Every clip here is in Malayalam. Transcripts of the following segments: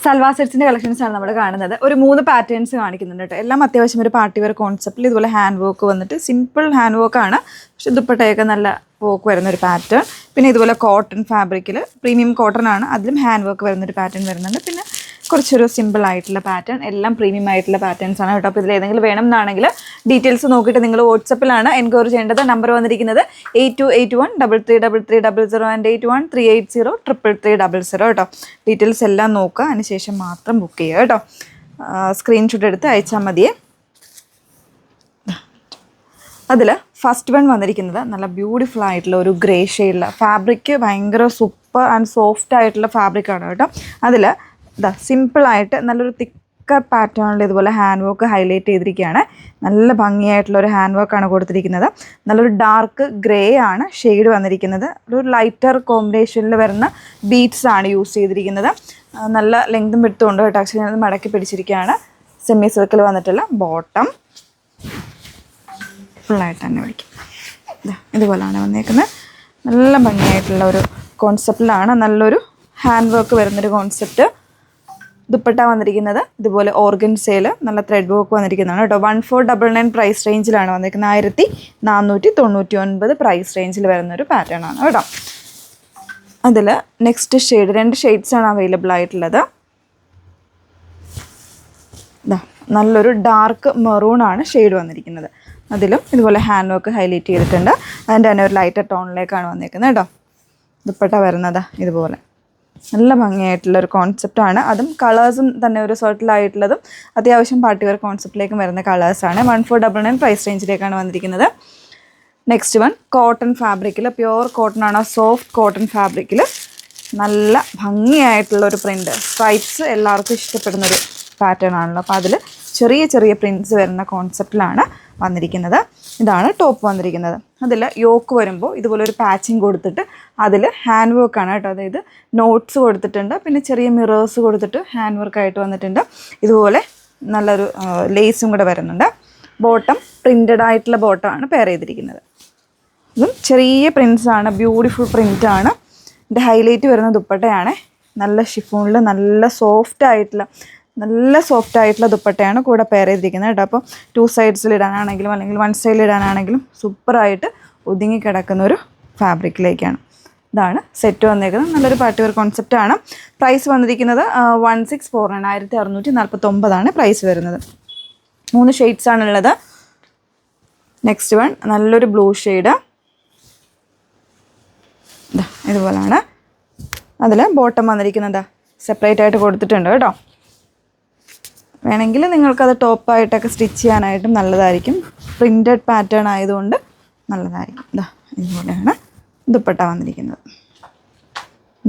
സൽവാർ സെറ്റ്സിന്റെ കളക്ഷൻസ് ആണ് നമ്മൾ കാണുന്നത്. ഒരു 3 പാറ്റേൺസ് കാണിക്കുന്നുണ്ട് കേട്ടോ. എല്ലാം അത്യാവശ്യം ഒരു പാർട്ടി വെയർ കോൺസെപ്റ്റിൽ ഇതുപോലെ ഹാൻഡ് വർക്ക് വന്നിട്ട് സിമ്പിൾ ഹാൻഡ് വർക്ക് ആണ്, പക്ഷെ ദുപ്പട്ടയൊക്കെ നല്ല വർക്ക് വരുന്ന ഒരു പാറ്റേൺ. പിന്നെ ഇതുപോലെ കോട്ടൺ ഫാബ്രിക്കിൽ പ്രീമിയം കോട്ടൺ ആണ്, അതിലും ഹാൻഡ് വർക്ക് വരുന്നൊരു പാറ്റേൺ വരുന്നുണ്ട്. പിന്നെ കുറച്ചൊരു സിമ്പിൾ ആയിട്ടുള്ള പാറ്റേൺ, എല്ലാം പ്രീമിയം ആയിട്ടുള്ള പാറ്റേൺസ് ആണ് കേട്ടോ. അപ്പോൾ ഇതിൽ ഏതെങ്കിലും വേണം എന്നാണെങ്കിൽ ഡീറ്റെയിൽസ് നോക്കിയിട്ട് നിങ്ങൾ വാട്സപ്പിലാണ് എൻക്വയറി ചെയ്യേണ്ടത്. നമ്പർ വന്നിരിക്കുന്നത് 8281333300 ആൻഡ് 8138033300 കേട്ടോ. ഡീറ്റെയിൽസ് എല്ലാം നോക്കുക, അതിനുശേഷം മാത്രം ബുക്ക് ചെയ്യുക കേട്ടോ. സ്ക്രീൻഷോട്ട് എടുത്ത് അയച്ചാൽ മതിയേ. അതിൽ ഫസ്റ്റ് വൺ വന്നിരിക്കുന്നത് നല്ല ബ്യൂട്ടിഫുൾ ആയിട്ടുള്ള ഒരു ഗ്രേ ഷെയ്ഡിലുള്ള ഫാബ്രിക്, ഭയങ്കര സൂപ്പർ ആൻഡ് സോഫ്റ്റ് ആയിട്ടുള്ള ഫാബ്രിക്കാണ് കേട്ടോ. അതിൽ സിമ്പിളായിട്ട് നല്ലൊരു തിക്കർ പാറ്റേണിൽ ഇതുപോലെ ഹാൻഡ് വർക്ക് ഹൈലൈറ്റ് ചെയ്തിരിക്കുകയാണ്. നല്ല ഭംഗിയായിട്ടുള്ളൊരു ഹാൻഡ് വർക്കാണ് കൊടുത്തിരിക്കുന്നത്. നല്ലൊരു ഡാർക്ക് ഗ്രേ ആണ് ഷെയ്ഡ് വന്നിരിക്കുന്നത്. ഒരു ലൈറ്റർ കോമ്പിനേഷനിൽ വരുന്ന ബീഡ്സ് ആണ് യൂസ് ചെയ്തിരിക്കുന്നത്. നല്ല ലെങ്തും എടുത്തുകൊണ്ട് കേട്ടോ. ആക്ച്വലി ഞാനത് മടക്കി പിടിച്ചിരിക്കുകയാണ്. സെമി സർക്കിൾ വന്നിട്ടുള്ള ബോട്ടം ഫുള്ളായിട്ട് തന്നെ പിടിക്കും. ഇതുപോലെയാണ് വന്നേക്കുന്നത്. നല്ല ഭംഗിയായിട്ടുള്ള ഒരു കോൺസെപ്റ്റിലാണ്, നല്ലൊരു ഹാൻഡ് വർക്ക് വരുന്നൊരു കോൺസെപ്റ്റ്. ദുപ്പട്ട വന്നിരിക്കുന്നത് ഇതുപോലെ ഓർഗൻസയിൽ നല്ല ത്രെഡ് വർക്ക് വന്നിരിക്കുന്നതാണ് കേട്ടോ. 1499 പ്രൈസ് റേഞ്ചിലാണ് വന്നിരിക്കുന്നത്. 1499 പ്രൈസ് റേഞ്ചിൽ വരുന്നൊരു പാറ്റേൺ ആണ് കേട്ടോ. അതിൽ നെക്സ്റ്റ് ഷെയ്ഡ് 2 ഷെയ്ഡ്സാണ് അവൈലബിൾ ആയിട്ടുള്ളത്. നല്ലൊരു ഡാർക്ക് മെറൂൺ ആണ് ഷെയ്ഡ് വന്നിരിക്കുന്നത്. അതിലും ഇതുപോലെ ഹാൻഡ് വർക്ക് ഹൈലൈറ്റ് ചെയ്തിട്ടുണ്ട്. അതിൻ്റെ തന്നെ ഒരു ലൈറ്റർ ടോണിലേക്കാണ് വന്നിരിക്കുന്നത് കേട്ടോ. ദുപ്പട്ട വരുന്നത് ഇതുപോലെ നല്ല ഭംഗിയായിട്ടുള്ളൊരു കോൺസെപ്റ്റാണ്. അതും കളേഴ്സും തന്നെ ഒരു സർട്ടിലായിട്ടുള്ളതും അത്യാവശ്യം പാർട്ടി വെയർ കോൺസെപ്റ്റിലേക്കും വരുന്ന കളേഴ്സാണ്. 1499 പ്രൈസ് റേഞ്ചിലേക്കാണ് വന്നിരിക്കുന്നത്. നെക്സ്റ്റ് വൺ കോട്ടൺ ഫാബ്രിക്കിൽ, പ്യുവർ കോട്ടൺ ആണ്, സോഫ്റ്റ് കോട്ടൺ ഫാബ്രിക്കിൽ നല്ല ഭംഗിയായിട്ടുള്ളൊരു പ്രിൻറ്റ്. സ്ട്രൈപ്സ് എല്ലാവർക്കും ഇഷ്ടപ്പെടുന്നൊരു പാറ്റേൺ ആണല്ലോ. അപ്പോൾ അതിൽ ചെറിയ ചെറിയ പ്രിൻറ്റ്സ് വരുന്ന കോൺസെപ്റ്റിലാണ് വന്നിരിക്കുന്നത്. ഇതാണ് ടോപ്പ് വന്നിരിക്കുന്നത്. അതിൽ യോക്ക് വരുമ്പോൾ ഇതുപോലെ ഒരു പാച്ചിങ് കൊടുത്തിട്ട് അതിൽ ഹാൻഡ് വർക്കാണ് കേട്ടോ. അതായത് നോട്ട്സ് കൊടുത്തിട്ടുണ്ട്, പിന്നെ ചെറിയ മിറേഴ്സ് കൊടുത്തിട്ട് ഹാൻഡ് വർക്കായിട്ട് വന്നിട്ടുണ്ട്. ഇതുപോലെ നല്ലൊരു ലേസും കൂടെ വരുന്നുണ്ട്. ബോട്ടം പ്രിൻറ്റഡ് ആയിട്ടുള്ള ബോട്ടമാണ് പെയർ ചെയ്തിരിക്കുന്നത്. ഇതും ചെറിയ പ്രിൻറ്റ്സാണ്, ബ്യൂട്ടിഫുൾ പ്രിൻറ്റാണ്. ഇതിൻ്റെ ഹൈലൈറ്റ് വരുന്ന ദുപ്പട്ടയാണ്. നല്ല ഷിഫോണിൽ നല്ല സോഫ്റ്റ് ആയിട്ടുള്ള ദുപ്പട്ടയാണ് കൂടെ പെയർ ചെയ്തിരിക്കുന്നത് കേട്ടോ. അപ്പോൾ 2 സൈഡ്സിൽ ഇടാനാണെങ്കിലും അല്ലെങ്കിൽ 1 സൈഡിൽ ഇടാനാണെങ്കിലും സൂപ്പറായിട്ട് ഒതുങ്ങി കിടക്കുന്ന ഒരു ഫാബ്രിക്കിലേക്കാണ്. ഇതാണ് സെറ്റ് വന്നേക്കുന്നത്. നല്ലൊരു പാർട്ടി വെയർ കോൺസെപ്റ്റാണ്. പ്രൈസ് വന്നിരിക്കുന്നത് 1649 1649 പ്രൈസ് വരുന്നത്. 3 ഷെയ്ഡ്സാണുള്ളത്. നെക്സ്റ്റ് വൺ നല്ലൊരു ബ്ലൂ ഷെയ്ഡ് ഇതുപോലാണ്. അതിൽ ബോട്ടം വന്നിരിക്കുന്നത് സെപ്പറേറ്റ് ആയിട്ട് കൊടുത്തിട്ടുണ്ട് കേട്ടോ. വേണമെങ്കിൽ നിങ്ങൾക്കത് ടോപ്പായിട്ടൊക്കെ സ്റ്റിച്ച് ചെയ്യാനായിട്ടും നല്ലതായിരിക്കും. പ്രിൻറ്റഡ് പാറ്റേൺ ആയതുകൊണ്ട് നല്ലതായിരിക്കും. ഇതുപോലെയാണ് ദുപ്പട്ട വന്നിരിക്കുന്നത്.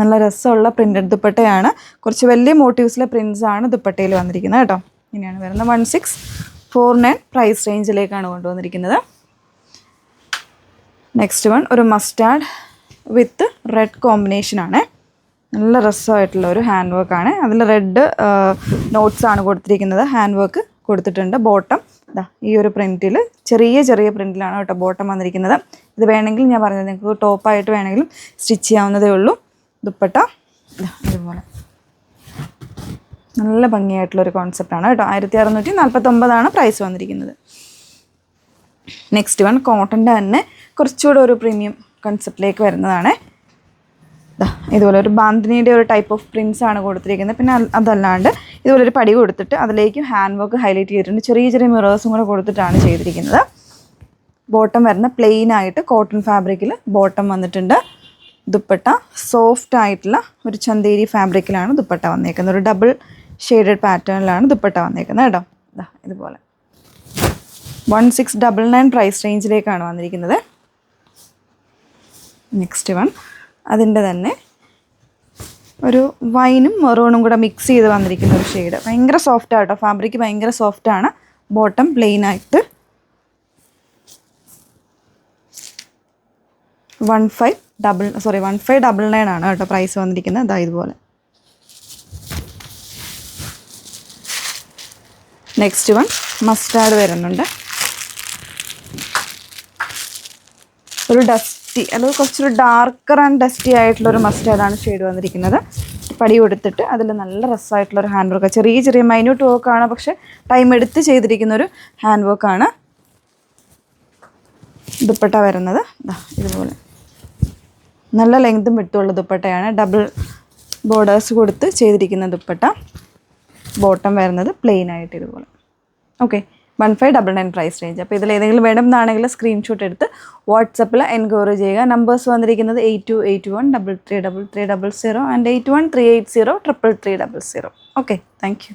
നല്ല രസമുള്ള പ്രിൻറ്റഡ് ദുപ്പട്ടയാണ്. കുറച്ച് വലിയ മോട്ടീവ്സിലെ പ്രിൻറ്റ്സാണ് ദുപ്പട്ടയിൽ വന്നിരിക്കുന്നത് കേട്ടോ. ഇങ്ങനെയാണ് വരുന്നത്. 1649 പ്രൈസ് റേഞ്ചിലേക്കാണ് കൊണ്ടുവന്നിരിക്കുന്നത്. നെക്സ്റ്റ് വൺ ഒരു മസ്റ്റാർഡ് വിത്ത് റെഡ് കോമ്പിനേഷനാണ്. നല്ല രസമായിട്ടുള്ള ഒരു ഹാൻഡ് വർക്കാണ്. അതിൽ റെഡ് നോട്ട്സാണ് കൊടുത്തിരിക്കുന്നത്. ഹാൻഡ് വർക്ക് കൊടുത്തിട്ടുണ്ട്. ബോട്ടം ഈ ഒരു പ്രിൻറ്റിൽ ചെറിയ ചെറിയ പ്രിൻറ്റിലാണ് കേട്ടോ ബോട്ടം വന്നിരിക്കുന്നത്. ഇത് വേണമെങ്കിൽ ഞാൻ പറഞ്ഞത് നിങ്ങൾക്ക് ടോപ്പായിട്ട് വേണമെങ്കിലും സ്റ്റിച്ച് ചെയ്യാവുന്നതേ ഉള്ളൂ. ദുപ്പട്ട ഇതുപോലെ നല്ല ഭംഗിയായിട്ടുള്ളൊരു കോൺസെപ്റ്റാണ് കേട്ടോ. 1649 പ്രൈസ് വന്നിരിക്കുന്നത്. നെക്സ്റ്റ് വൺ കോട്ടൻ്റെ തന്നെ കുറച്ചുകൂടെ ഒരു പ്രീമിയം കൺസെപ്റ്റിലേക്ക് വരുന്നതാണ്. ഇതുപോലെ ഒരു ബാന്തിനിയുടെ ഒരു ടൈപ്പ് ഓഫ് പ്രിൻറ്റ്സ് ആണ് കൊടുത്തിരിക്കുന്നത്. പിന്നെ അതല്ലാണ്ട് ഇതുപോലെ ഒരു പടി കൊടുത്തിട്ട് അതിലേക്ക് ഹാൻഡ് വർക്ക് ഹൈലൈറ്റ് ചെയ്തിട്ടുണ്ട്. ചെറിയ ചെറിയ മിറേഴ്സും കൂടെ കൊടുത്തിട്ടാണ് ചെയ്തിരിക്കുന്നത്. ബോട്ടം വരുന്ന പ്ലെയിൻ ആയിട്ട് കോട്ടൺ ഫാബ്രിക്കിൽ ബോട്ടം വന്നിട്ടുണ്ട്. ദുപ്പട്ട സോഫ്റ്റ് ആയിട്ടുള്ള ഒരു ചന്തേരി ഫാബ്രിക്കിലാണ് ദുപ്പട്ട വന്നേക്കുന്നത്. ഒരു ഡബിൾ ഷെയ്ഡഡ് പാറ്റേണിലാണ് ദുപ്പട്ട വന്നേക്കുന്നത് കേട്ടോ. ഇതുപോലെ 1699 പ്രൈസ് റേഞ്ചിലേക്കാണ് വന്നിരിക്കുന്നത്. നെക്സ്റ്റ് വൺ അതിൻ്റെ തന്നെ ഒരു വൈനും മെറൂണും കൂടെ മിക്സ് ചെയ്ത് വന്നിരിക്കുന്ന ഒരു ഷെയ്ഡ്. ഭയങ്കര സോഫ്റ്റ് ആട്ടോ ഫാബ്രിക്, ഭയങ്കര സോഫ്റ്റാണ്. ബോട്ടം പ്ലെയിൻ ആയിട്ട് 1599 ആണ് കേട്ടോ പ്രൈസ് വന്നിരിക്കുന്നത്. അതാ ഇതുപോലെ. നെക്സ്റ്റ് വൺ മസ്റ്റാർഡ് വരുന്നുണ്ട്. ഒരു ഡസ്റ്റി, അല്ലെങ്കിൽ കുറച്ചൊരു ഡാർക്കർ ആൻഡ് ഡസ്റ്റി ആയിട്ടുള്ളൊരു മസ്റ്റാർഡാണ് ഷെയ്ഡ് വന്നിരിക്കുന്നത്. പടി കൊടുത്തിട്ട് അതിൽ നല്ല രസമായിട്ടുള്ളൊരു ഹാൻഡ് വർക്ക്, ചെറിയ ചെറിയ മൈന്യൂട്ട് വർക്കാണ്, പക്ഷേ ടൈം എടുത്ത് ചെയ്തിരിക്കുന്നൊരു ഹാൻഡ് വർക്കാണ്. ദുപ്പട്ട വരുന്നത് ഇതുപോലെ നല്ല ലെങ്തും വിട്ടുള്ള ദുപ്പട്ടയാണ്. ഡബിൾ ബോർഡേഴ്സ് കൊടുത്ത് ചെയ്തിരിക്കുന്ന ദുപ്പട്ട. ബോട്ടം വരുന്നത് പ്ലെയിൻ ആയിട്ട് ഇതുപോലെ. Okay, 1599 price range. അപ്പോൾ ഇതിൽ ഏതെങ്കിലും വേണമെന്നാണെങ്കിൽ സ്ക്രീൻഷോട്ട് എടുത്ത് വാട്സപ്പിൽ എൻക്വയറി ചെയ്യുക. നമ്പേഴ്സ് വന്നിരിക്കുന്നത് 8281 333300 ആൻഡ് 8138033300. Okay, thank you.